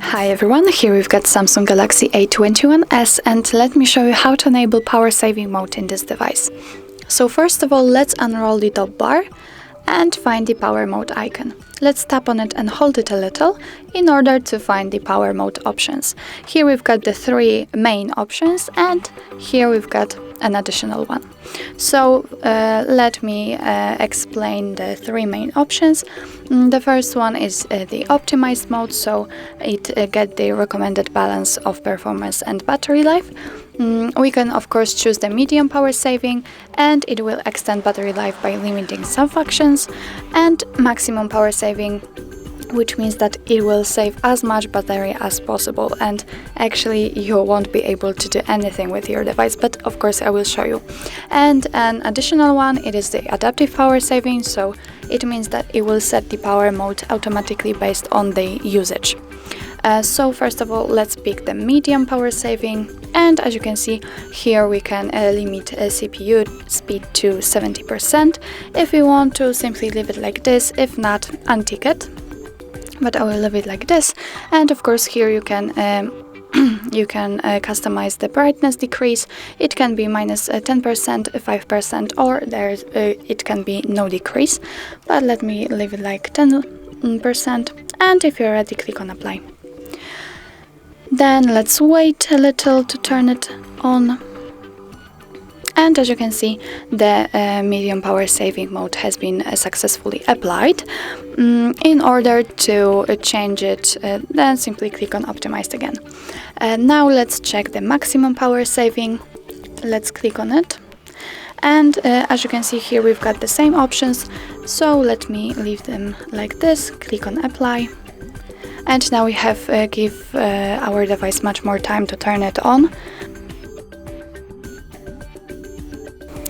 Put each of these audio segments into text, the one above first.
Hi everyone, here we've got Samsung Galaxy A21s, and let me show you how to enable power saving mode in this device. So first of all, let's unroll the top bar and find the power mode icon. Let's tap on it and hold it a little in order to find the power mode options. Here we've got the three main options, and here we've got an additional one. So let me explain the three main options. The first one is the optimized mode, so it gets the recommended balance of performance and battery life. We can of course choose the medium power saving, and it will extend battery life by limiting some functions, and maximum power saving, which means that it will save as much battery as possible, and actually you won't be able to do anything with your device, but of course I will show you. And an additional one, it is the adaptive power saving, so it means that it will set the power mode automatically based on the usage. So first of all, let's pick the medium power saving, and as you can see here we can limit CPU speed to 70%. If we want to, simply leave it like this, if not, untick it. But I will leave it like this, and of course here you can customize the brightness decrease. It can be minus 10%, 5%, or it can be no decrease, but let me leave it like 10%, and if you're ready, click on apply. Then let's wait a little to turn it on. And as you can see, the medium power saving mode has been successfully applied. In order to change it, then simply click on optimized again. Now let's check the maximum power saving. Let's click on it. And as you can see here, we've got the same options. So let me leave them like this, click on apply. And now we have give our device much more time to turn it on.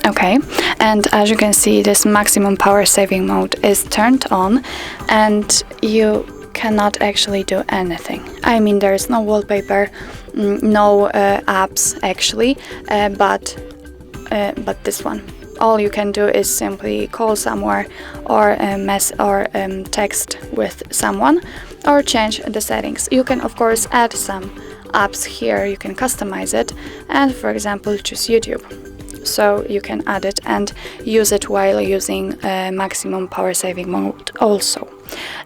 Okay, and as you can see, this maximum power saving mode is turned on, and you cannot actually do anything. I mean, there is no wallpaper, no apps actually, but this one. All you can do is simply call somewhere, or text with someone, or change the settings. You can of course add some apps here. You can customize it, and for example choose YouTube. So you can add it and use it while using maximum power saving mode also.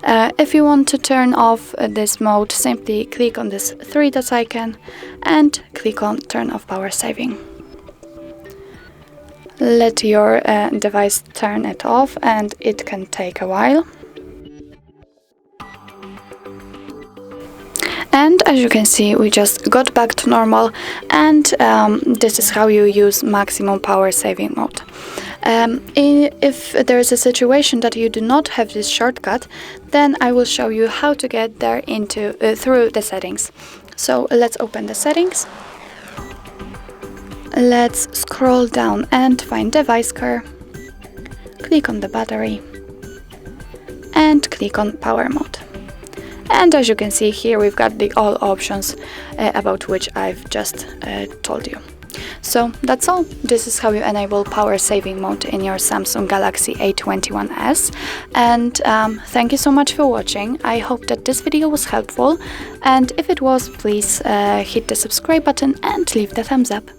If you want to turn off this mode, simply click on this three dots icon and click on turn off power saving. Let your device turn it off, and it can take a while. And as you can see, we just got back to normal, and this is how you use maximum power saving mode. If there is a situation that you do not have this shortcut, then I will show you how to get there through the settings. So let's open the settings. Let's scroll down and find device care. Click on the battery and click on power mode. And as you can see here, we've got the all options about which I've just told you. So that's all. This is how you enable power saving mode in your Samsung Galaxy A21s. And thank you so much for watching. I hope that this video was helpful. And if it was, please hit the subscribe button and leave the thumbs up.